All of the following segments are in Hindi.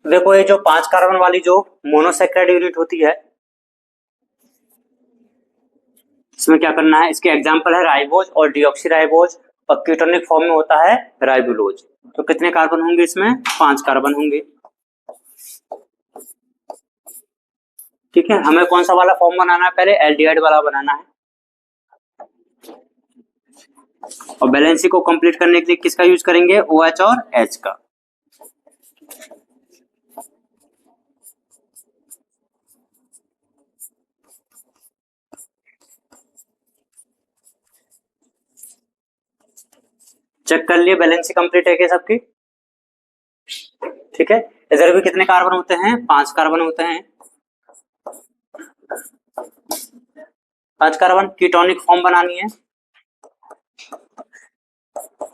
देखो ये जो 5 कार्बन वाली जो मोनोसेक्राइड यूनिट होती है, इसमें क्या करना है, इसके एग्जांपल है राइबोज और डीऑक्सीराइबोज, और कीटोनिक फॉर्म में होता है राइबोलोज। तो कितने कार्बन होंगे इसमें? 5 कार्बन होंगे। ठीक है, हमें कौन सा वाला फॉर्म बनाना है? पहले एल्डिहाइड वाला बनाना है। और बैलेंसी को कंप्लीट करने के लिए किसका यूज करेंगे? OH और H का। चेक कर लिए बैलेंसी कंप्लीट है क्या सबकी? ठीक है, इधर भी कितने कार्बन होते हैं? 5 कार्बन होते हैं। 5 कार्बन कीटोनिक फॉर्म बनानी है,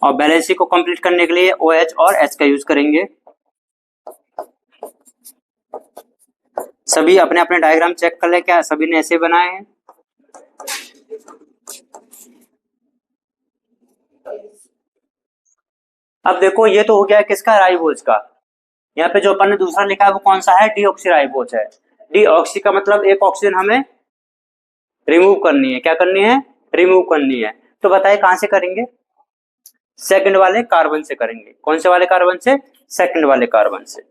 और बैलेंसी को कंप्लीट करने के लिए OH और H का यूज करेंगे। सभी अपने अपने डायग्राम चेक कर ले, क्या सभी ने ऐसे बनाए हैं? अब देखो ये तो हो गया किसका? राइबोज का। यहाँ पे जो अपन ने दूसरा लिखा है वो कौन सा है? डीऑक्सीराइबोज है। डीऑक्सी का मतलब एक ऑक्सीजन हमें रिमूव करनी है। क्या करनी है? रिमूव करनी है। तो बताइए कहां से करेंगे? सेकंड वाले कार्बन से करेंगे। कौन से वाले कार्बन से? सेकंड वाले कार्बन से।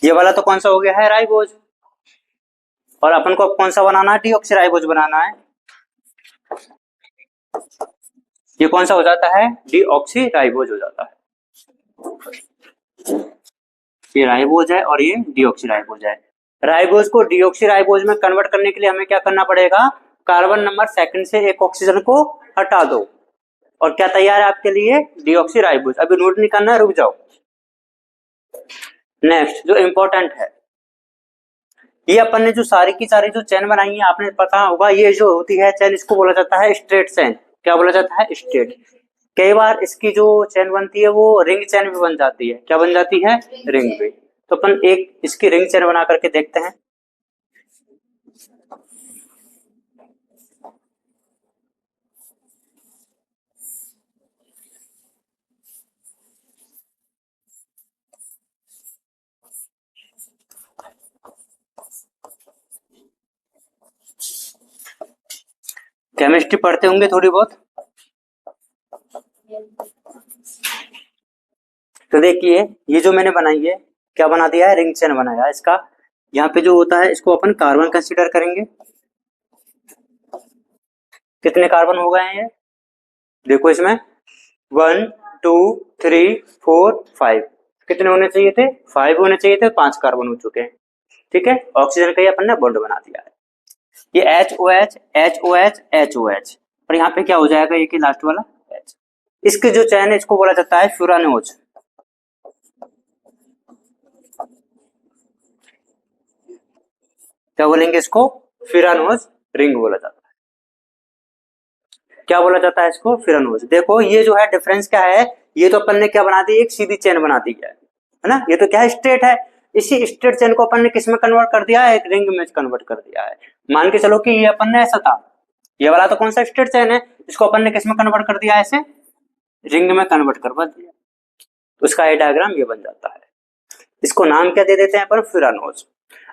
ये वाला तो कौन सा हो गया है? राइबोज। और अपन को कौन सा बनाना है? डीऑक्सीराइबोज बनाना है। ये कौन सा हो जाता है? डीऑक्सीराइबोज हो जाता है। ये राइबोज है और ये डीऑक्सीराइबोज है। राइबोज को डीऑक्सीराइबोज में कन्वर्ट करने के लिए हमें क्या करना पड़ेगा? कार्बन नंबर सेकंड से एक ऑक्सीजन को हटा दो, और क्या तैयार है आपके लिए? डीऑक्सीराइबोज। अभी नोट नहीं करना है, रुक जाओ। नेक्स्ट जो इंपॉर्टेंट है, ये अपन ने जो सारी की सारी जो चेन बनाई है, आपने पता होगा ये जो होती है चेन, इसको बोला जाता है स्ट्रेट चेन। क्या बोला जाता है? स्ट्रेट। कई बार इसकी जो चेन बनती है वो रिंग चेन भी बन जाती है। क्या बन जाती है? रिंग भी। तो अपन एक इसकी रिंग चेन बना करके देखते हैं। केमिस्ट्री पढ़ते होंगे थोड़ी बहुत। तो देखिए ये जो मैंने बनाई है, क्या बना दिया है? रिंग चेन बनाया है इसका। यहाँ पे जो होता है इसको अपन कार्बन कंसीडर करेंगे। कितने कार्बन हो गए हैं ये? देखो इसमें 1 2 3 4 5। कितने होने चाहिए थे? 5 होने चाहिए थे। 5 कार्बन हो चुके हैं। ठीक है, ऑक्सीजन का ही अपन ने बॉन्ड बना दिया है। ये HOH HOH HOH, और यहाँ पे क्या हो जाएगा? ये कि लास्ट वाला H। इसकी जो चैन है इसको बोला जाता है फ्यूरानोज। क्या बोलेंगे इसको? फ्यूरानोज रिंग बोला जाता है। क्या बोला जाता है इसको? फ्यूरानोज। देखो ये जो है डिफरेंस क्या है, ये तो अपन ने क्या बना दी? एक सीधी चेन बना दी है ना। ये तो क्या है? स्ट्रेट है। इसी स्ट्रेट चेन को अपन ने किस में कन्वर्ट कर दिया है? एक रिंग में कन्वर्ट कर दिया है। मान के चलो कि ये अपन ने ऐसा था, ये वाला तो कौन सा स्ट्रेट चेन है, इसको अपन ने किस में कन्वर्ट कर दिया? ऐसे रिंग में कन्वर्ट करवा दिया। उसका ये डायग्राम ये बन जाता है। इसको नाम क्या दे देते हैं अपन? फ्यूरानोज।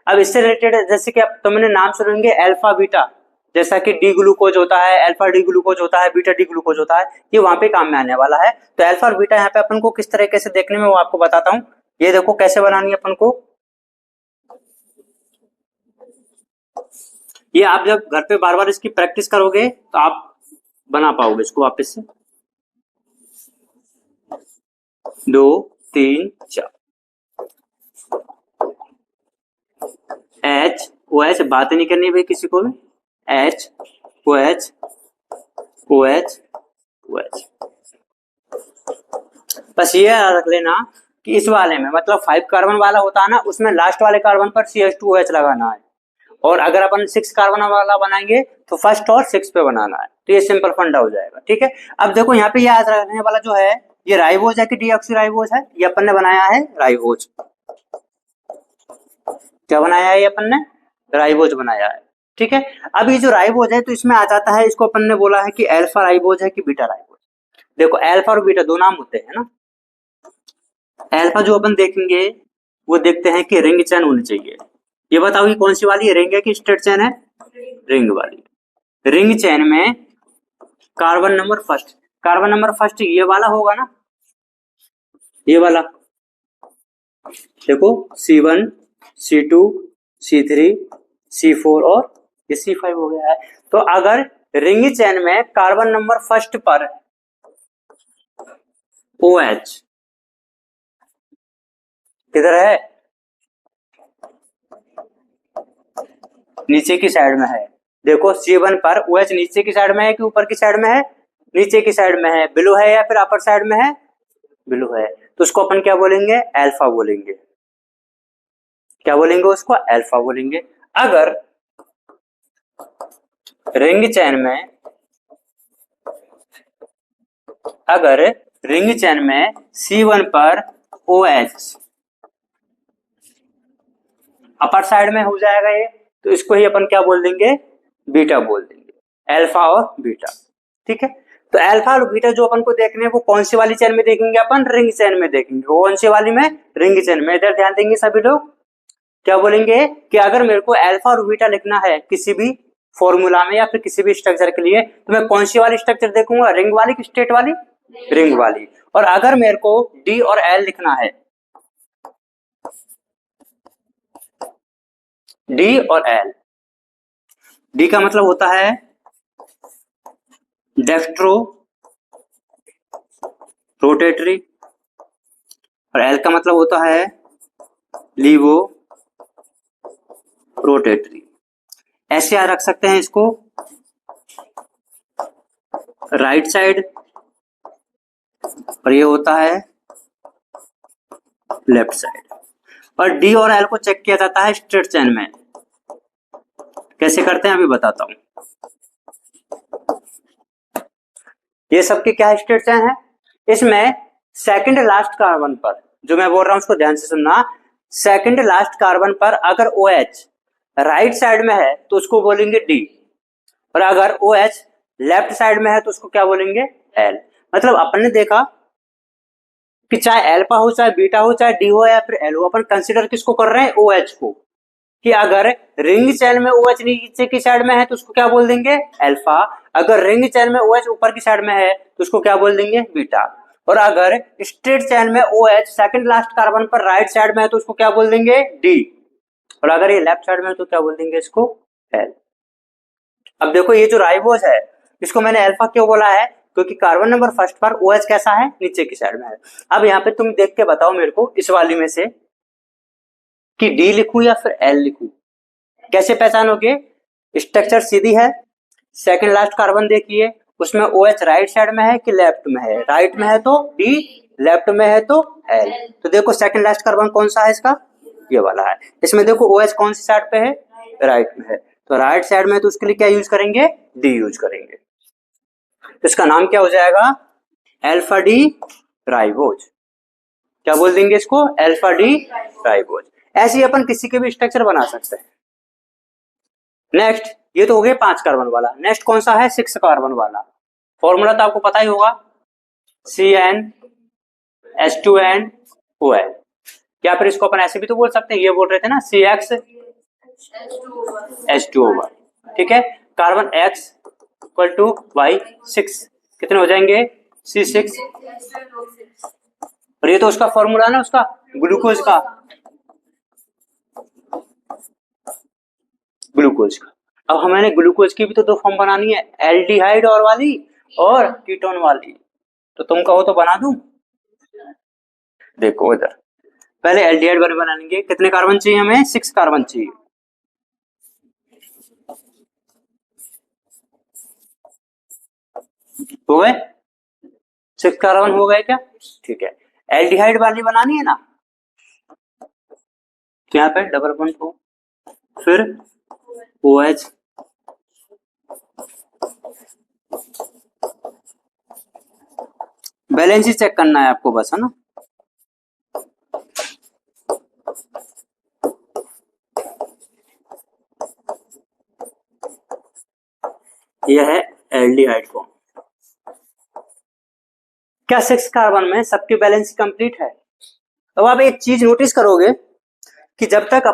अब इससे रिलेटेड जैसे कि आप तुमने नाम सुनेंगे अल्फा बीटा, जैसा कि डी ग्लूकोज होता है, अल्फा डी ग्लूकोज होता है, बीटा डी ग्लूकोज होता है, ये वहां पे काम में आने वाला है। तो अल्फा और बीटा यहाँ पे अपन को किस तरीके से देखने में वो आपको बताता हूँ। ये देखो कैसे बनानी है अपन को। ये आप जब घर पे बार बार इसकी प्रैक्टिस करोगे तो आप बना पाओगे इसको वापस से। 2 3 4 एच ओ एच, बात नहीं करनी भाई किसी को भी। H O H O H O H. बस ये याद रख लेना कि इस वाले में मतलब 5 कार्बन वाला होता है ना, उसमें लास्ट वाले कार्बन पर CH2OH लगाना है। और अगर अपन 6 कार्बन वाला बनाएंगे तो फर्स्ट और 6 पे बनाना है। तो ये सिंपल फंडा हो जाएगा। ठीक है, अब देखो यहाँ पे याद रखने वाला जो है, ये राइबोज है कि डीऑक्सीराइबोज है? ये अपन ने बनाया है राइबोज। क्या बनाया है ये अपन ने? राइबोज बनाया है। ठीक है। अब ये जो राइबोज है तो इसमें आ जाता है, इसको अपन ने बोला है कि अल्फा राइबोज है कि बीटा राइबोज। देखो अल्फा और बीटा दो नाम होते हैं ना। अल्फा जो अपन देखेंगे वो देखते हैं कि रिंग चेन होनी चाहिए। ये बताओ ये कौन सी वाली है, रिंग है कि स्ट्रेट चेन है? रिंग वाली। रिंग चेन में carbon number first, carbon number first ये वाला होगा ना, ये वाला। देखो C1 C2 C3 C4 और ये C5 हो गया है। तो अगर रिंग चेन में कार्बन नंबर फर्स्ट पर OH किधर है? नीचे की साइड में है। देखो C1 पर OH नीचे की साइड में है कि ऊपर की साइड में है? नीचे की साइड में है। बिलो है या फिर अपर साइड में है? बिलो है। तो उसको अपन क्या बोलेंगे? अल्फा बोलेंगे। क्या बोलेंगे उसको? अल्फा बोलेंगे। अगर रिंग चेन में, अगर रिंग चेन में C1 पर OH अपर साइड में हो जाएगा ये, तो इसको ही अपन क्या बोल देंगे? बीटा बोल देंगे। अल्फा और बीटा। ठीक है। तो अल्फा और बीटा जो अपन को देखने हैं वो कौन सी वाली चेन में देखेंगे? अपन रिंग चेन में देखेंगे। कौन सी वाली में? रिंग चेन में। इधर ध्यान देंगे सभी लोग। क्या बोलेंगे कि अगर मेरे को अल्फा और बीटा लिखना है किसी भी फॉर्मूला में या फिर किसी भी स्ट्रक्चर के लिए, तो मैं कौन सी वाली स्ट्रक्चर देखूंगा? रिंग वाली कि स्ट्रेट वाली? रिंग वाली। और अगर मेरे को डी और एल लिखना है, डी और एल, डी का मतलब होता है डेक्स्ट्रो रोटेटरी और एल का मतलब होता है लीवो रोटेटरी। ऐसे याद रख सकते हैं इसको, राइट साइड और ये होता है लेफ्ट साइड। और डी और एल को चेक किया जाता है स्ट्रेट चेन में। कैसे करते हैं अभी बताता हूं। ये सबके क्या स्ट्रेट चेन है? इसमें सेकंड लास्ट कार्बन पर, जो मैं बोल रहा हूं उसको ध्यान से सुनना, सेकंड लास्ट कार्बन पर अगर OH राइट साइड में है तो उसको बोलेंगे डी, और अगर OH लेफ्ट साइड में है तो उसको क्या बोलेंगे? एल। मतलब अपन ने देखा कि चाहे अल्फा हो, चाहे बीटा हो, चाहे डी हो या फिर एल हो, अपन कंसीडर किसको कर रहे हैं? OH को। कि अगर रिंग चेन में OH नीचे की साइड में है तो उसको क्या बोल देंगे? अल्फा। अगर रिंग चेन में OH ऊपर की साइड में है तो उसको क्या बोल देंगे? बीटा। और अगर स्ट्रेट चेन में OH सेकंड लास्ट कार्बन पर राइट साइड में है तो उसको क्या बोल देंगे? डी। और अगर ये लेफ्ट साइड में है तो क्या बोल देंगे इसको? एल। अब देखो ये जो राइबोज है इसको मैंने अल्फा क्यों बोला है? क्योंकि कार्बन नंबर फर्स्ट पर OH कैसा है? नीचे की साइड में है। अब यहाँ पे तुम देख के बताओ मेरे को इस वाली में से कि डी लिखूं या फिर एल लिखूं। कैसे पहचानोगे? स्ट्रक्चर सीधी है, सेकंड लास्ट कार्बन देखिए, उसमें OH राइट साइड में है कि लेफ्ट में है? राइट में है तो डी, लेफ्ट में है तो एल। तो देखो सेकंड लास्ट कार्बन कौन सा है इसका? ये वाला है। इसमें देखो OH कौन सी साइड पे है? राइट में है। तो राइट साइड में है तो उसके लिए क्या यूज करेंगे? डी यूज करेंगे। तो इसका नाम क्या हो जाएगा? Alpha D ribose. क्या बोल देंगे इसको? Alpha D ribose. ऐसे ही अपन किसी के भी स्ट्रक्चर बना सकते हैं। नेक्स्ट, ये तो हो गया 5 कार्बन वाला। नेक्स्ट कौन सा है? 6 कार्बन वाला। फॉर्मूला तो आपको पता ही होगा, CnH2n OL। क्या फिर इसको अपन ऐसे भी तो बोल सकते हैं, ये बोल रहे थे ना CxH2O1। ठीक है। Carbon X equal to Y6 कितने हो जाएंगे? C6। और ये तो उसका फॉर्मूला ना, उसका ग्लूकोज का, ग्लूकोज का। अब हमें ग्लूकोज की भी तो दो फॉर्म बनानी है, एल्डिहाइड और वाली और कीटोन वाली। तो तुम कहो तो बना दूं? देखो इधर पहले एल्डिहाइड वाले बनाएंगे। कितने कार्बन चाहिए हमें? 6 कार्बन चाहिए। हो गए? 6 कार्बन हो गए क्या? ठीक है। एल्डिहाइड वाली बनानी है ना, तो यहाँ पे डबल बॉन्ड हो, फिर OH, बैलेंस ही चेक करना है आपको बस, है ना। यह है एल्डिहाइड फॉर्म। क्या 6 कार्बन में सबकी बैलेंस कंप्लीट है? अब आप एक चीज नोटिस करोगे कि जब तक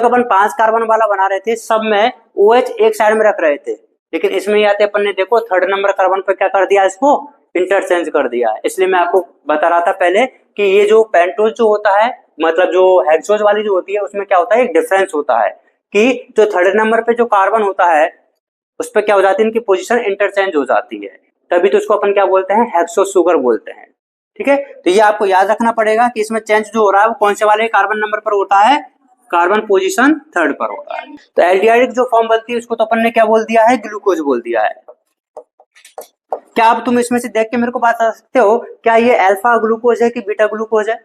अपन 5 कार्बन वाला बना रहे थे, सब में OH एक साइड में रख रहे थे, लेकिन इसमें ही आते अपन ने देखो थर्ड नंबर कार्बन पे क्या कर दिया, इसको इंटरचेंज कर दिया। इसलिए मैं आपको बता रहा था पहले कि ये जो पेंटोज जो होता है, मतलब जो हेक्सोज वाली जो होती है, उसमें क्या होता है, एक डिफरेंस होता है कि जो थर्ड नंबर पे जो कार्बन होता है उस पर क्या हो जाती है, इनकी पोजीशन इंटरचेंज हो जाती है, तभी तो उसको अपन क्या बोलते हैं, हेक्सो शुगर बोलते हैं। ठीक है, तो ये आपको याद रखना पड़ेगा कि इसमें चेंज जो हो रहा है वो कौन से वाले कार्बन नंबर पर होता है, कार्बन पोजीशन थर्ड पर होता है। तो एल्डिहाइड जो फॉर्म बनती है उसको तो अपन ने क्या बोल दिया है, ग्लूकोज बोल दिया है। क्या अब तुम इसमें से देख के मेरे को बता सकते हो क्या ये अल्फा ग्लूकोज है कि बीटा ग्लूकोज है?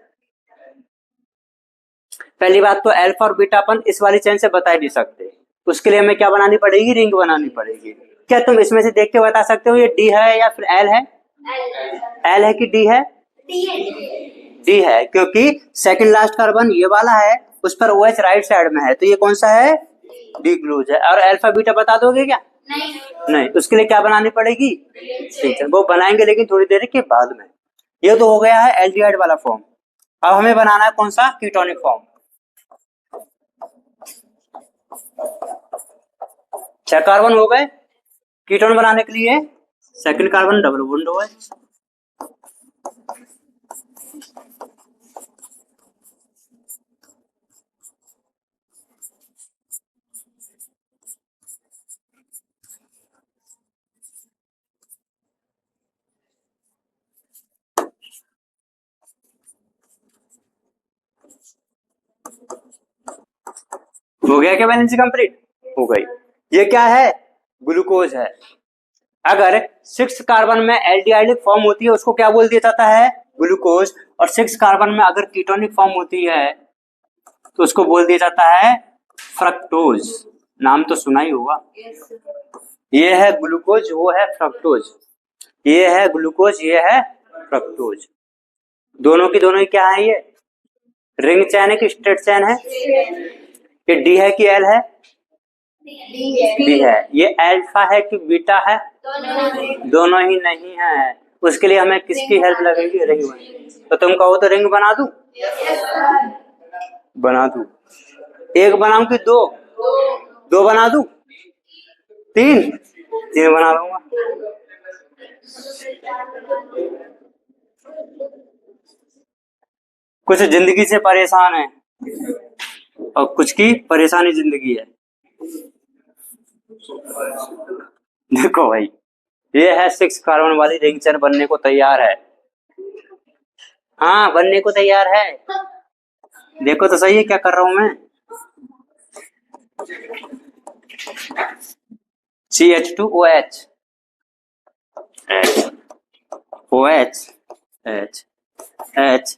पहली बात तो अल्फा और बीटा अपन इस वाली चेन से बता ही नहीं सकते, उसके लिए हमें क्या बनानी पड़ेगी, रिंग बनानी पड़ेगी। क्या तुम इसमें से देख के बता सकते हो ये डी है या फिर एल है? एल है कि डी है? डी है, क्योंकि सेकंड लास्ट कार्बन ये वाला है, उस पर OH राइट साइड में है, तो ये कौन सा है, डी ग्लूकोज है। और अल्फा बीटा बता दोगे क्या? नहीं, उसके लिए क्या बनानी पड़ेगी, ठीक है, वो बनाएंगे लेकिन थोड़ी देर के बाद में। ये तो हो गया है एल्डिहाइड वाला फॉर्म। अब हमें बनाना है कौन सा, कीटोनिक फॉर्म। 6 कार्बन हो गए, कीटोन बनाने के लिए सेकंड कार्बन डबल बॉन्ड हो गए। हो गया क्या बैलेंस कंप्लीट, हो गई। ये क्या है, ग्लूकोज है। अगर 6 कार्बन में एल्डिहाइडिक फॉर्म होती है उसको क्या बोल दिया जाता है, ग्लूकोज। और 6 कार्बन में अगर कीटोनिक फॉर्म होती है तो उसको बोल दिया जाता है फ्रक्टोज। नाम तो सुना ही होगा। ये है ग्लूकोज, वो है फ्रक्टोज। ये है ग्लूकोज, ये है फ्रक्टोज। दोनों की दोनों ही क्या है, ये रिंग चैन है कि स्ट्रेट चैन है? ये डी है कि एल है? डी है। ये अल्फा है कि बीटा है? दोनों ही नहीं है। उसके लिए हमें किसकी हेल्प लगेगी, रिंग बनाने। तो तुम कहो तो रिंग बना दूं? बना दूं। एक बनाऊं कि दो? दो बना दूं? तीन? तीन बना दूंगा। कुछ जिंदगी से परेशान है और कुछ की परेशानी जिंदगी है। देखो भाई, ये है 6 कार्बन वाली रिंग चेन बनने को तैयार है। हाँ, बनने को तैयार है। देखो तो सही है क्या कर रहा हूं मैं। CH2OH H OH H H।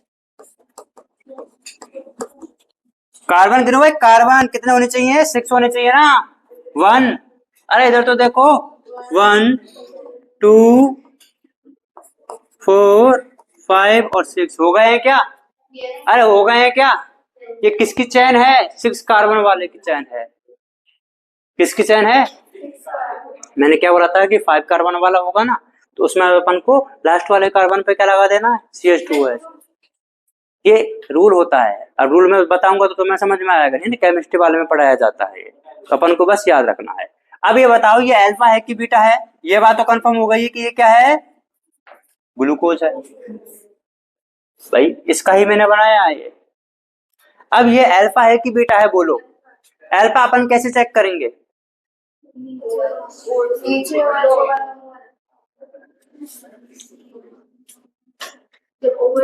Carbon गिनो भाई, कार्बन कितने होने चाहिए, 6 होने चाहिए ना, 1। अरे इधर तो देखो, 1 2 4 5 और 6 हो गए हैं क्या? अरे हो गए हैं क्या? ये किसकी चैन है, 6 कार्बन वाले की चैन है। किसकी चैन है? मैंने क्या बोला था कि 5 कार्बन वाला होगा ना, तो उसमें अपन को लास्ट वाले कार्बन पे क्या लगा देना है, CH2OH। ये रूल होता है, और रूल में बताऊंगा तो तुम्हें समझ में आएगा नहीं, केमिस्ट्री वाले में पढ़ाया जाता है, तो अपन को बस याद रखना है। अब ये बताओ ये अल्फा है कि बीटा है? ये बात तो कंफर्म हो गई कि ये क्या है, ग्लूकोज है। भाई इसका ही मैंने बनाया है ये। अब ये अल्फा है कि बीटा है, बोलो। अल्फा अपन कैसे चेक करेंगे?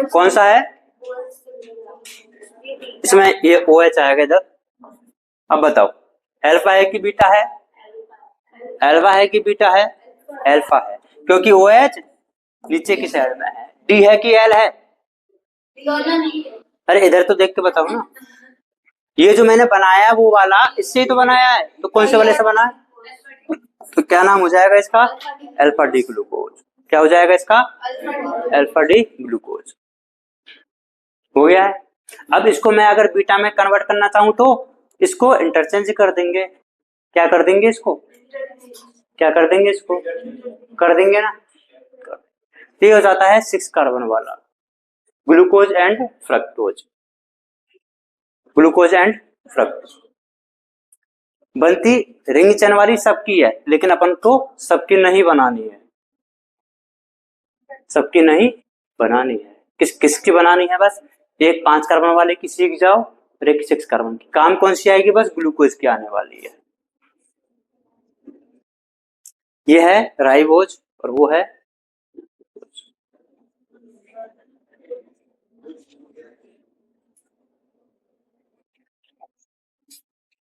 कौन सा है इसमें, ये OH आएगा इधर। अब बताओ अल्फा है कि बीटा है? अल्फा है कि बीटा है? अल्फा है, क्योंकि OH नीचे की साइड में है। डी है कि एल है? अरे इधर तो देख के बताओ ना। ये जो मैंने बनाया वो वाला इससे ही तो बनाया है, तो कौन से वाले से बना है? तो क्या नाम हो जाएगा इसका, अल्फा डी ग्लूकोज। क्या हो जाएगा इसका, अल्फा डी ग्लूकोज। हो गया है। अब इसको मैं अगर बीटा में कन्वर्ट करना चाहूं तो इसको इंटरचेंज कर देंगे। क्या कर देंगे इसको, क्या कर देंगे इसको, कर देंगे ना। ये हो जाता है 6 कार्बन वाला glucose and fructose, glucose and fructose. बनती रिंग चेन वाली सबकी है, लेकिन अपन को सबकी नहीं बनानी है, सबकी नहीं बनानी है। किसकी बनानी है, बस एक 5 कार्बन वाले की सीख जाओ और एक 6 कार्बन की। काम कौन सी आएगी, बस ग्लूकोज की आने वाली है। ये है राइबोज और वो है,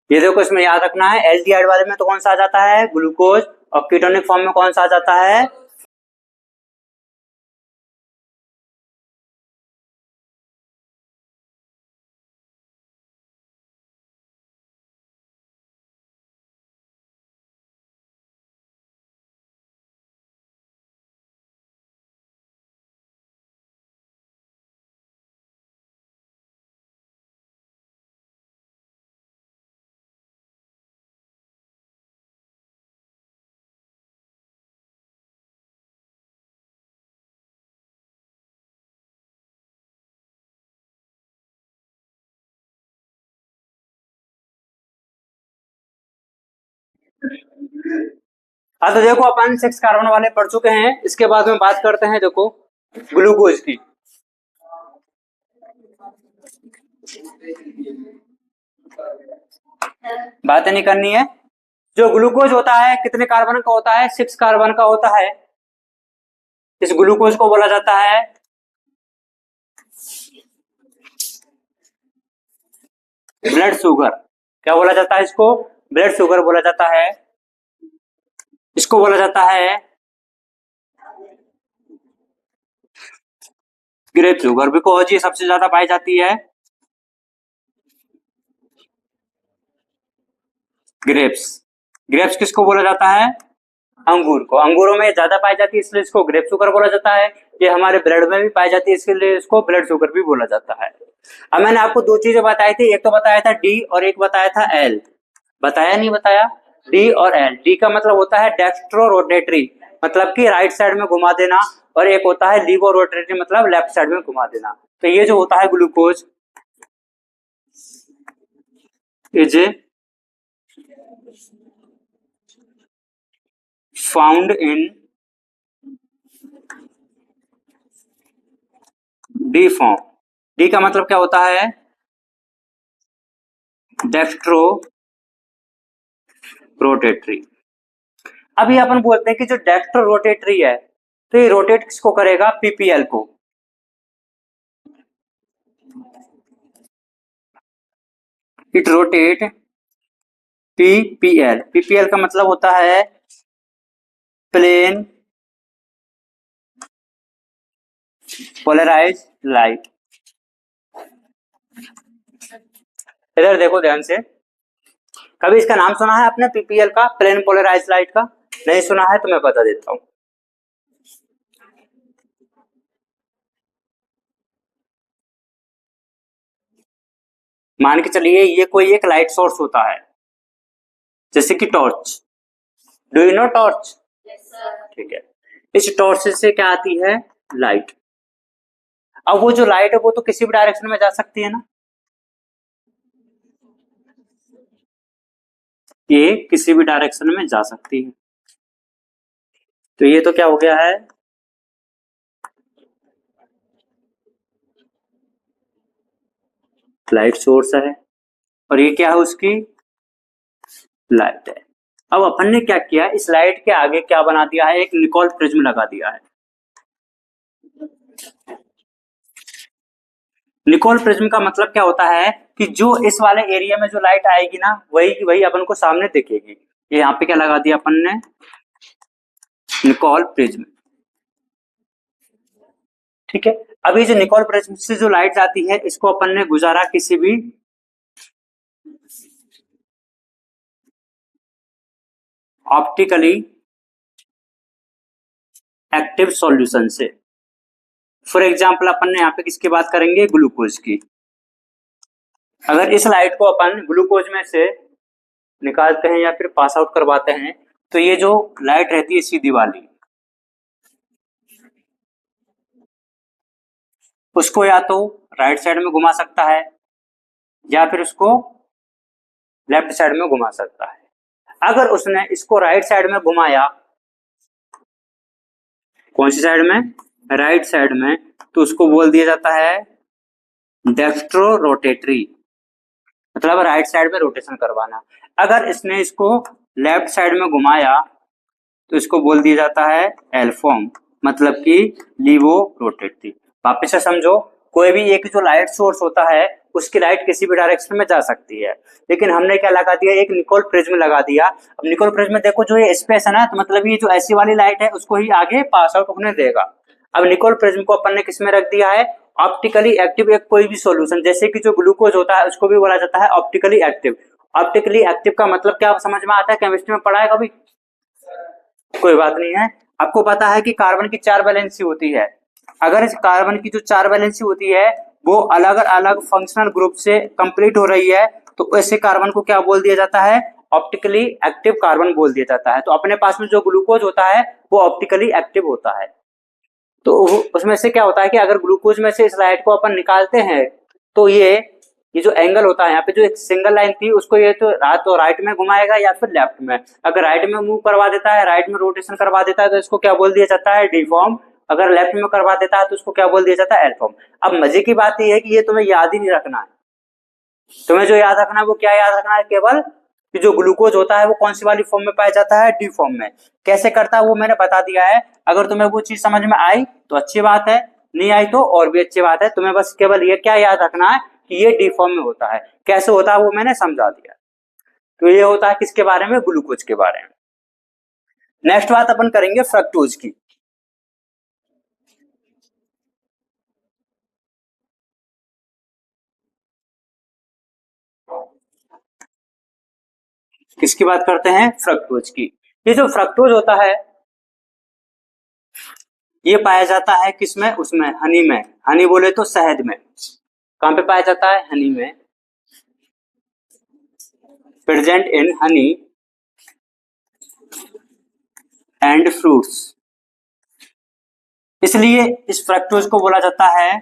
ये देखो इसमें याद रखना है एल्डिहाइड वाले में तो कौन सा आ जाता है, ग्लूकोज, और कीटोनिक फॉर्म में कौन सा आ जाता है। हाँ तो देखो अपन 6 कार्बन वाले पढ़ चुके हैं, इसके बाद में बात करते हैं देखो ग्लूकोज की। बातें नहीं करनी है। जो ग्लूकोज होता है कितने कार्बन का होता है, 6 कार्बन का होता है। इस ग्लूकोज को बोला जाता है ब्लड शुगर। क्या बोला जाता है इसको, ब्लड शुगर बोला जाता है। इसको बोला जाता है ग्रेप शुगर, बिकॉज ये सबसे ज्यादा पाई जाती है ग्रेप्स। ग्रेप्स किसको बोला जाता है, अंगूर को। अंगूरों में ज्यादा पाई जाती है इसलिए इसको ग्रेप शुगर बोला जाता है। ये हमारे ब्लड में भी पाई जाती है इसलिए इसको ब्लड शुगर भी बोला जाता है। अब मैंने आपको दो चीजें बताई थी, एक तो बताया था डी और एक बताया था एल। बताया नहीं बताया, डी और एल। डी का मतलब होता है डेक्स्ट्रो रोटेटरी, मतलब कि राइट साइड में घुमा देना, और एक होता है लीवो रोटेटरी, मतलब लेफ्ट साइड में घुमा देना। तो ये जो होता है glucose is found in D form. D का मतलब क्या होता है, डेक्स्ट्रो रोटेटरी। अभी अपन बोलते हैं कि जो डेक्स्ट्रो रोटेटरी है तो ये रोटेट किसको करेगा, पीपीएल को। It rotate PPL. पीपीएल का मतलब होता है प्लेन पोलराइज लाइट। इधर देखो ध्यान से, कभी इसका नाम सुना है आपने पीपीएल का, प्लेन पोलराइज लाइट का? नहीं सुना है तो मैं बता देता हूं। मान के चलिए ये कोई एक लाइट सोर्स होता है, जैसे कि torch. Do you know torch? ठीक है, इस टॉर्च से क्या आती है, लाइट। अब वो जो लाइट है वो तो किसी भी डायरेक्शन में जा सकती है ना, ये किसी भी डायरेक्शन में जा सकती है। तो ये तो क्या हो गया है, लाइट सोर्स है, और ये क्या है उसकी, लाइट है। अब अपन ने क्या किया, इस लाइट के आगे क्या बना दिया है, एक निकोल प्रिज्म लगा दिया है। निकोल प्रिज्म का मतलब क्या होता है कि जो इस वाले एरिया में जो लाइट आएगी ना वही वही अपन को सामने दिखेगी। ये यहाँ पे क्या लगा दिया अपन ने, निकोल प्रिज्म। ठीक है, अभी जो निकोल प्रिज्म से जो लाइट आती है इसको अपन ने गुजारा किसी भी ऑप्टिकली एक्टिव सॉल्यूशन से। फॉर एग्जाम्पल अपन ने यहाँ पे किसकी बात करेंगे, ग्लूकोज की। अगर इस लाइट को अपन ग्लूकोज में से निकालते हैं या फिर पास आउट करवाते हैं तो ये जो लाइट रहती है सीधी वाली, उसको या तो राइट साइड में घुमा सकता है या फिर उसको लेफ्ट साइड में घुमा सकता है। अगर उसने इसको राइट साइड में घुमाया, कौन सी साइड में, राइट साइड में, तो उसको बोल दिया जाता है डेक्स्ट्रो रोटेटरी, मतलब राइट साइड में रोटेशन करवाना। अगर इसने इसको लेफ्ट साइड में घुमाया तो इसको बोल दिया जाता है एल्फॉर्म, मतलब कि लीवो रोटेटरी। वापस से समझो, कोई भी एक जो लाइट सोर्स होता है उसकी लाइट किसी भी डायरेक्शन में जा सकती है, लेकिन हमने क्या लगा दिया, एक निकोल प्रिज्म लगा दिया। अब निकोल प्रिज्म देखो जो ये स्पेस है ना, तो मतलब ये जो ऐसी वाली लाइट है उसको ही आगे पास आउट होने देगा। अब निकोल प्रिज्म को अपन ने किस में रख दिया है, ऑप्टिकली एक्टिव एक कोई भी सॉल्यूशन, जैसे कि जो ग्लूकोज होता है उसको भी बोला जाता है ऑप्टिकली एक्टिव। ऑप्टिकली एक्टिव का मतलब क्या समझ में आता है, केमिस्ट्री में पढ़ा है कभी? कोई बात नहीं है। आपको पता है कि कार्बन की 4 वैलेंसी होती है। अगर इस कार्बन की जो 4 वैलेंसी होती है वो अलग अलग फंक्शनल ग्रुप से कंप्लीट हो रही है, तो ऐसे कार्बन को क्या बोल दिया जाता है, ऑप्टिकली एक्टिव कार्बन बोल दिया जाता है। तो अपने पास में जो ग्लूकोज होता है वो ऑप्टिकली एक्टिव होता है। तो उसमें से क्या होता है कि अगर ग्लूकोज में से इस लाइट को अपन निकालते हैं तो ये जो एंगल होता है, यहाँ पे जो एक सिंगल लाइन थी उसको ये तो राइट में घुमाएगा या फिर लेफ्ट में। अगर राइट में मूव करवा देता है, राइट में रोटेशन करवा देता है, तो इसको क्या बोल दिया जाता है, डिफॉर्म। अगर लेफ्ट में करवा देता है तो उसको क्या बोल दिया जाता है, एल्फॉर्म। अब मजे की बात यह है कि ये तुम्हें याद ही नहीं रखना है। तुम्हें जो याद रखना है वो क्या याद रखना है, केवल कि जो ग्लूकोज होता है वो कौन सी वाली फॉर्म में पाया जाता है, डी फॉर्म में। कैसे करता है वो मैंने बता दिया है। अगर तुम्हें वो चीज समझ में आई तो अच्छी बात है, नहीं आई तो और भी अच्छी बात है। तुम्हें बस केवल ये क्या याद रखना है कि ये डी फॉर्म में होता है। कैसे होता है वो मैंने समझा दिया। तो ये होता है किसके बारे में, ग्लूकोज के बारे में। नेक्स्ट बात अपन करेंगे फ्रक्टोज की। किसकी बात करते हैं, फ्रक्टोज की। ये जो फ्रक्टोज होता है ये पाया जाता है किसमें, उसमें हनी में। हनी बोले तो शहद में। कहां पे पाया जाता है, हनी में। Present in honey and fruits, इसलिए इस फ्रक्टोज को बोला जाता है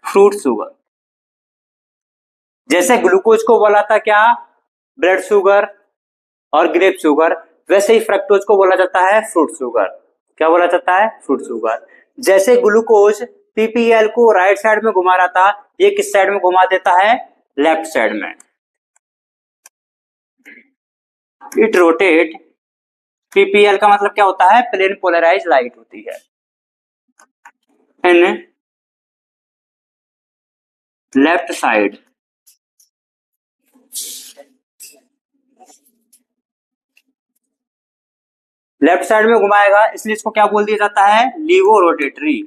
फ्रूट शुगर। जैसे ग्लूकोज को बोला था क्या, ब्लड शुगर और ग्रेप शुगर, वैसे ही फ्रक्टोज को बोला जाता है फ्रूट शुगर। क्या बोला जाता है, फ्रूट शुगर। जैसे ग्लूकोज पीपीएल को राइट साइड में घुमा रहा था, ये किस साइड में घुमा देता है, लेफ्ट साइड में। इट रोटेट, पीपीएल का मतलब क्या होता है, प्लेन पोलराइज लाइट होती है। In left side, left side में घुमाएगा, इसलिए इसको क्या बोल दिया जाता है, लीवो रोटेटरी।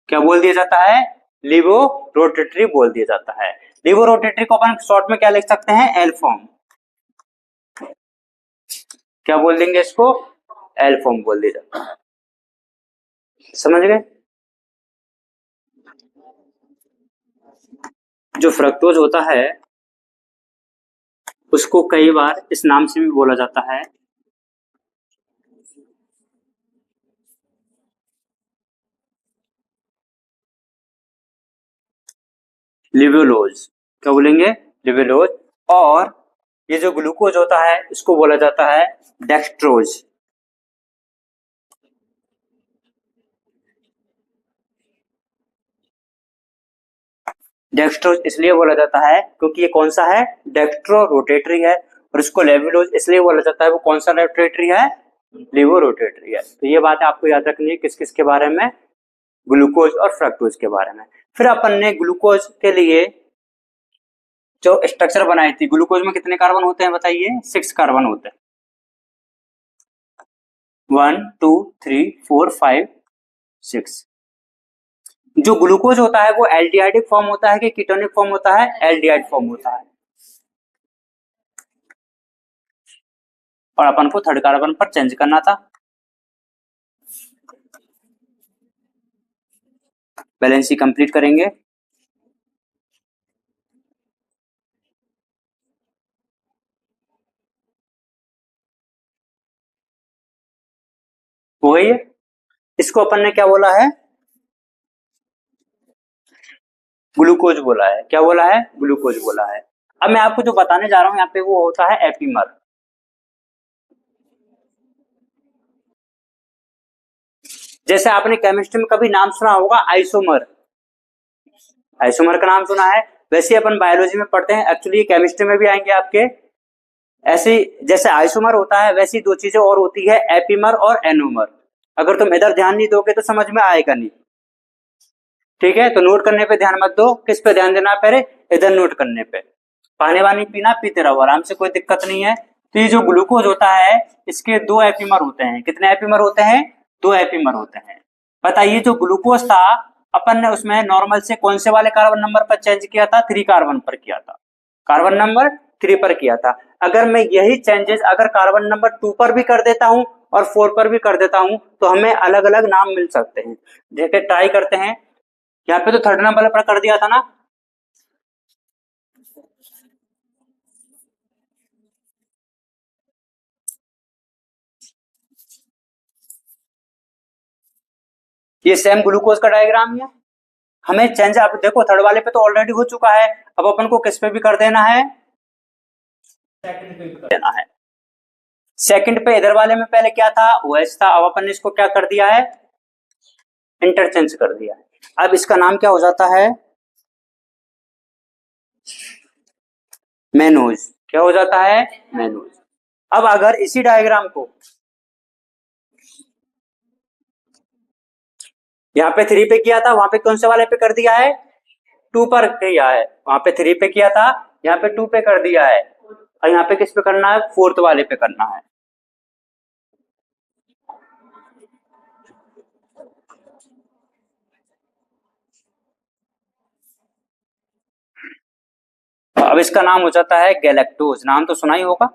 क्या बोल दिया जाता है, लीवो रोटेटरी बोल दिया जाता है। लीवो रोटेटरी को अपन शॉर्ट में क्या लिख सकते हैं, एल्फॉर्म। क्या बोल देंगे इसको, एल्फॉर्म बोल दिया जाता है। समझ गए। जो फ्रक्टोज होता है उसको कई बार इस नाम से भी बोला जाता है, लिवेलोज। क्या बोलेंगे, लिवेलोज। और ये जो ग्लूकोज होता है इसको बोला जाता है डेक्सट्रोज। डेक्सट्रोज इसलिए बोला जाता है क्योंकि ये कौन सा है, डेक्स्ट्रो रोटेटरी है। और इसको लेविलोज इसलिए बोला जाता है, वो कौन सा रोटेटरी है, लिवो रोटेटरी है। तो ये बात आपको याद रखनी है किस किस के बारे में, ग्लूकोज और फ्रक्टोज के बारे में। फिर अपन ने ग्लूकोज के लिए जो स्ट्रक्चर बनाई थी, ग्लूकोज में कितने कार्बन होते हैं बताइए, 6 कार्बन होते हैं। 1 2 3 4 5 6। जो ग्लूकोज होता है वो एल्डिहाइडिक फॉर्म होता है कि कीटोनिक फॉर्म होता है, एल्डिहाइड फॉर्म होता है। और अपन को थर्ड कार्बन पर चेंज करना था। बैलेंसी कंप्लीट करेंगे। वही है, इसको अपन ने क्या बोला है, ग्लूकोज बोला है। क्या बोला है, ग्लूकोज बोला है। अब मैं आपको जो बताने जा रहा हूं यहाँ पे वो होता है एपीमर। जैसे आपने केमिस्ट्री में कभी नाम सुना होगा आइसोमर, आइसोमर का नाम सुना है, वैसे अपन बायोलॉजी में पढ़ते हैं, एक्चुअली केमिस्ट्री में भी आएंगे आपके। ऐसे जैसे आइसोमर होता है वैसी दो चीजें और होती है, एपीमर और एनोमर। अगर तुम इधर ध्यान नहीं दोगे तो समझ में आएगा नहीं, ठीक है। तो नोट करने पे ध्यान मत दो, किस पे ध्यान देना, पहले इधर नोट करने पे। पानी वानी पीना, पीते रहो आराम से, कोई दिक्कत नहीं है। तो ये जो ग्लूकोज होता है इसके दो एपीमर होते हैं। कितने एपीमर होते हैं, दो एपीमर होते हैं। बताइए जो ग्लूकोज था अपन ने उसमें नॉर्मल से कौन से वाले कार्बन नंबर पर चेंज किया था, 3 कार्बन पर किया था, कार्बन नंबर 3 पर किया था। अगर मैं यही चेंजेस अगर कार्बन नंबर 2 पर भी कर देता हूं और 4 पर भी कर देता हूं तो हमें अलग अलग नाम मिल सकते हैं। देखिए ट्राई करते हैं। यहाँ पे तो 3rd नंबर पर कर दिया था ना, ये सेम ग्लूकोज का डायग्राम है। हमें चेंज, अब देखो 3rd वाले पे तो ऑलरेडी हो चुका है, अब अपन को किस पे भी कर देना है, सेकंड पे भी कर देना है। सेकंड पे इधर वाले में पहले क्या था, ओएच था, अब अपन ने इसको क्या कर दिया है, इंटरचेंज कर दिया है। अब इसका नाम क्या हो जाता है, मेनोज। क्या हो जाता है, मेनोज। अब अगर इसी डायग्राम को यहाँ पे 3 पे किया था, वहां पे कौन से वाले पे कर दिया है, 2 पर किया है। वहां पे 3 पे किया था, यहाँ पे 2 पे कर दिया है, और यहाँ पे किस पे करना है, 4th वाले पे करना है। अब इसका नाम हो जाता है गैलेक्टोज। नाम तो सुना ही होगा,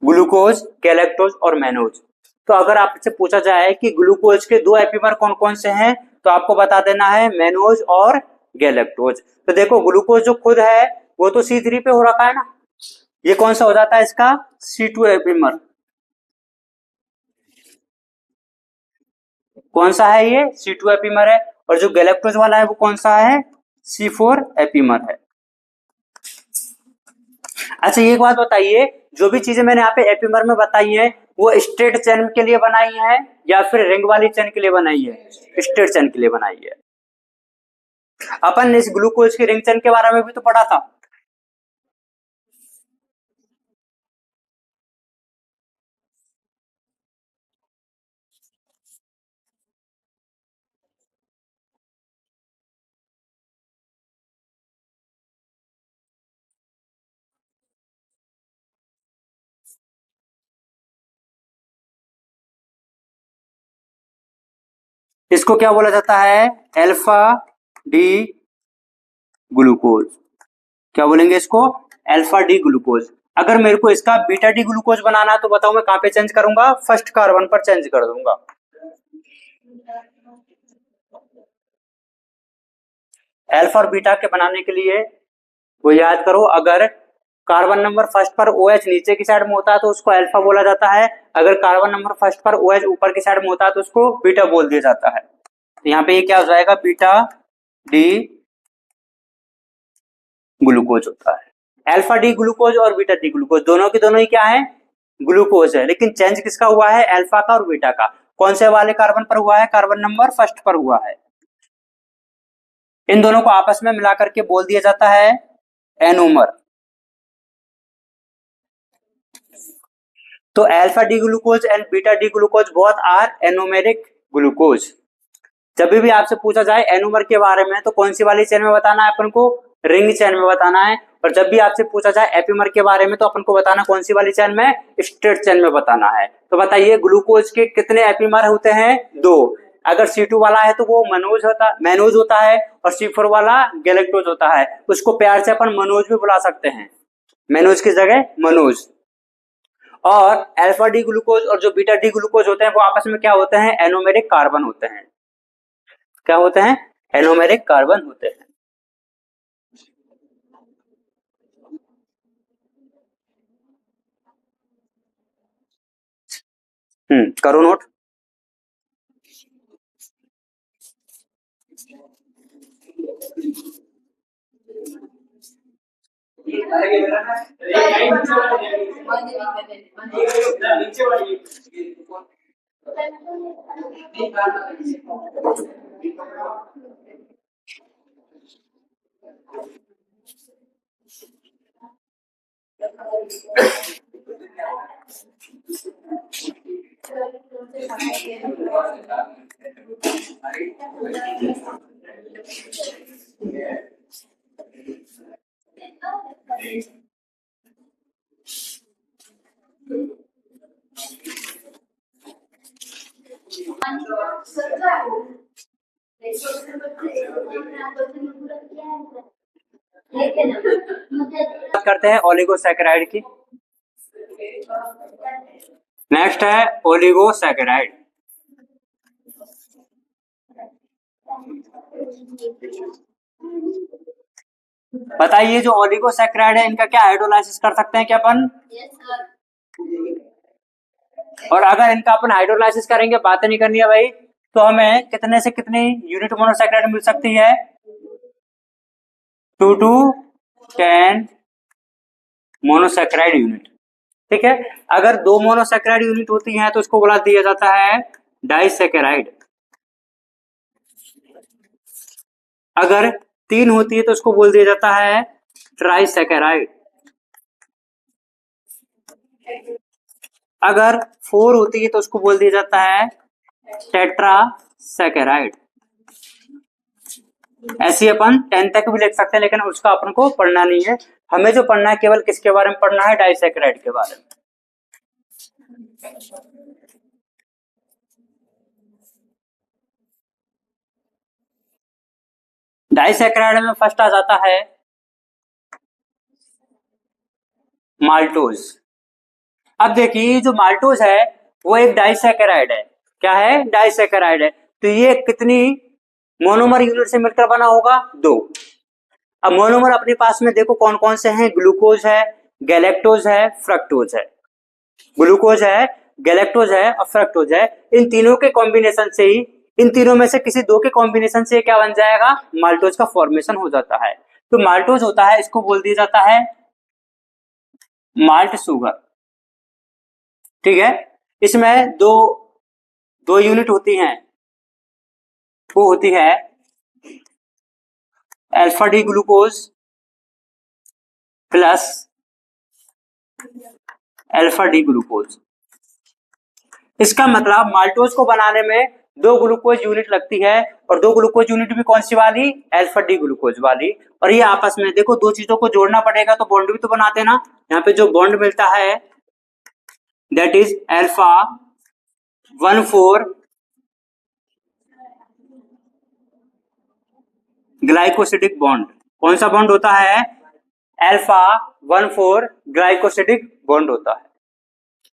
ग्लूकोज, गैलेक्टोज और मेनोज। तो अगर आपसे पूछा जाए कि ग्लूकोज के दो एपीमर कौन कौन से हैं तो आपको बता देना है मेनोज और गैलेक्टोज। तो देखो ग्लूकोज जो खुद है वो तो C3 पे हो रखा है ना, ये कौन सा हो जाता है इसका, C2 एपीमर। कौन सा है ये, C2 एपीमर है। और जो गैलेक्टोज वाला है वो कौन सा है, C4 एपीमर है। अच्छा ये एक बात बताइए, जो भी चीजें मैंने यहाँ पे एपीमर में बताई है वो स्ट्रेट चेन के लिए बनाई है या फिर रिंग वाली चेन के लिए बनाई है, स्ट्रेट चेन के लिए बनाई है। अपन ने इस ग्लूकोज की रिंग चेन के बारे में भी तो पढ़ा था। इसको क्या बोला जाता है, अल्फा डी ग्लूकोज। क्या बोलेंगे इसको, अल्फा डी ग्लूकोज। अगर मेरे को इसका बीटा डी ग्लूकोज बनाना है तो बताओ मैं कहां पे चेंज करूंगा, फर्स्ट कार्बन पर चेंज कर दूंगा। अल्फा और बीटा के बनाने के लिए वो याद करो, अगर कार्बन नंबर फर्स्ट पर OH नीचे की साइड में होता है तो उसको अल्फा बोला जाता है, अगर कार्बन नंबर फर्स्ट पर OH ऊपर की साइड में होता है तो उसको बीटा बोल दिया जाता है। तो यहाँ पे ये क्या हो जाएगा, बीटा डी ग्लूकोज होता है। अल्फा डी ग्लूकोज और बीटा डी ग्लूकोज दोनों की दोनों ही क्या है, ग्लूकोज है, लेकिन चेंज किसका हुआ है, अल्फा का और बीटा का। कौन से वाले कार्बन पर हुआ है, कार्बन नंबर फर्स्ट पर हुआ है। इन दोनों को आपस में मिलाकर के बोल दिया जाता है एनोमर। तो alpha D glucose and beta D glucose both are anomeric glucose. जब भी आपसे पूछा जाए एनोमर के बारे में तो कौन सी वाली चेन में बताना है अपन को, रिंग चेन में बताना है। और जब भी आपसे पूछा जाए एपीमर के बारे में तो अपन को बताना कौन सी वाली चेन में, स्ट्रेट चेन में बताना है। तो बताइए ग्लूकोज के कितने एपीमर होते हैं, दो। अगर C2 वाला है तो वो मेनोज होता है, और C4 वाला गैलेक्टोज होता है। उसको प्यार से अपन मनोज भी बुला सकते हैं, मेनोज की जगह मनोज। और अल्फा डी ग्लूकोज और जो बीटा डी ग्लूकोज होते हैं वो आपस में क्या होते हैं, एनोमेरिक कार्बन होते हैं। क्या होते हैं, एनोमेरिक कार्बन होते हैं। करो नोट। बात करते हैं ओलिगोसैकेराइड की। नेक्स्ट है ओलिगोसैकेराइड। बताइए जो ओलिगोसैकेराइड है इनका क्या हाइड्रोलाइसिस कर सकते हैं क्या अपन? और अगर इनका अपन हाइड्रोलाइसिस करेंगे, बातें नहीं करनी है भाई, तो हमें कितने से कितनी यूनिट मोनोसैकेराइड मिल सकती है? 2 to 10 मोनोसैकेराइड यूनिट। ठीक है, अगर 2 मोनोसैकेराइड यूनिट होती हैं तो उसको बोला दिया जाता है डाइसैकेराइड। अगर 3 होती है तो उसको बोल दिया जाता है ट्राइसैकेराइड। अगर 4 होती है तो उसको बोल दिया जाता है टेट्रासैकेराइड। ऐसे अपन 10 तक भी लिख सकते हैं, लेकिन उसका अपन को पढ़ना नहीं है। हमें जो पढ़ना है केवल किसके बारे में पढ़ना है? डाइसैकेराइड के बारे में। डाइसैकेराइड में फर्स्ट आ जाता है माल्टोज। अब देखिए जो माल्टोज है वो एक डाइसैकेराइड है। क्या है? डाइसैकेराइड है। तो ये कितनी मोनोमर यूनिट से मिलकर बना होगा? 2। अब मोनोमर अपने पास में देखो कौन कौन से हैं? ग्लूकोज है, गैलेक्टोज है, फ्रक्टोज है। ग्लूकोज है, गैलेक्टोज है और फ्रक्टोज है। इन तीनों के कॉम्बिनेशन से ही, इन तीनों में से किसी 2 के कॉम्बिनेशन से क्या बन जाएगा? माल्टोज का फॉर्मेशन हो जाता है। तो माल्टोज होता है, इसको बोल दिया जाता है माल्ट शुगर। ठीक है, इसमें दो यूनिट होती हैं। वो होती है alpha D glucose plus alpha D glucose. इसका मतलब माल्टोज को बनाने में 2 ग्लूकोज यूनिट लगती है, और 2 ग्लूकोज यूनिट भी कौन सी वाली? अल्फा डी ग्लूकोज वाली। और ये आपस में देखो 2 चीजों को जोड़ना पड़ेगा, तो बॉन्ड भी तो बनाते हैं ना। यहाँ पे जो बॉन्ड मिलता है that is alpha 1,4 glycosidic bond. कौन सा बॉन्ड होता है? अल्फा 1,4 ग्लाइकोसिडिक बॉन्ड होता है।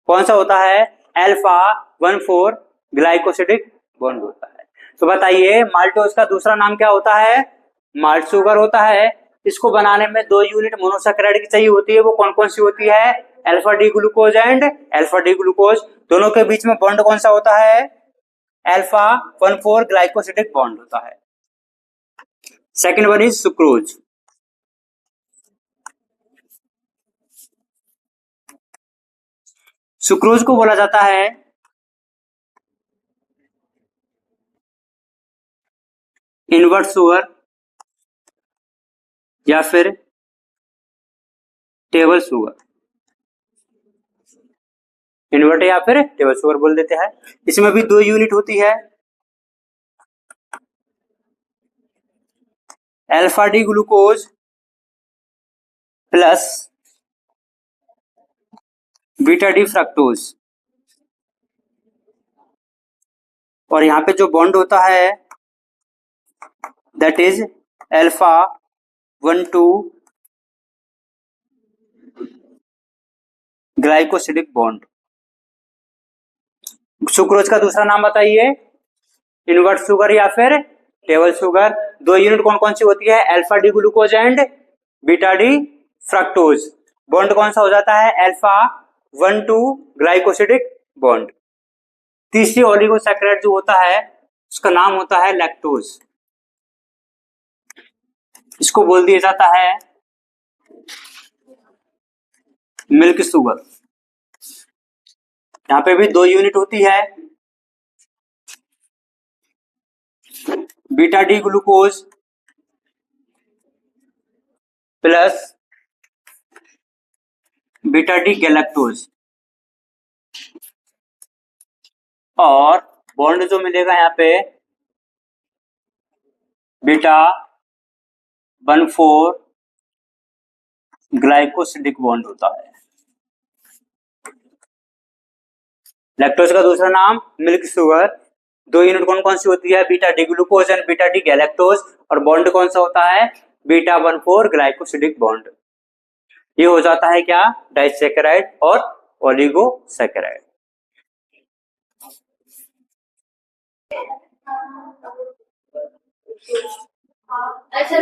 कौन सा होता है? अल्फा 1,4 ग्लाइकोसिडिक बॉन्ड होता है। तो बताइए माल्टोज का दूसरा नाम क्या होता है? माल्ट शुगर होता है। इसको बनाने में 2 यूनिट मोनोसैकेराइड की चाहिए होती है। वो कौन कौन सी होती है? Alpha D glucose and alpha D glucose. दोनों के बीच में बॉन्ड कौन सा होता है? अल्फा 1,4 ग्लाइकोसिडिक बॉन्ड होता है। Second one is sucrose. Sucrose को बोला जाता है इनवर्ट शुगर या फिर टेबल शुगर। इनवर्ट या फिर टेबल शुगर बोल देते हैं। इसमें भी 2 यूनिट होती है, alpha D glucose plus beta D fructose. और यहाँ पे जो बॉन्ड होता है that is alpha 1,2 glycosidic bond. Sucrose का दूसरा नाम बताइए? इनवर्ट शुगर या फिर टेबल शुगर। 2 यूनिट कौन कौन सी होती है? Alpha D glucose and beta D fructose. Bond कौन सा हो जाता है? Alpha 1,2 glycosidic bond. तीसरी ओलिगोसैकेराइड जो होता है उसका नाम होता है लैक्टोज। इसको बोल दिया जाता है मिल्क शुगर। यहाँ पे भी 2 यूनिट होती है, beta D glucose plus beta D galactose, और बॉन्ड जो मिलेगा यहाँ पे बीटा 1,4 ग्लाइकोसिडिक बॉन्ड होता है। लैक्टोज का दूसरा नाम मिल्क शुगर। 2 यूनिट कौन कौन सी होती है? Beta D glucose and beta D galactose, और बॉन्ड कौन सा होता है? Beta 1,4 glycosidic bond. ये हो जाता है क्या? डाइसैकेराइड और ओलिगोसैकेराइड। अच्छा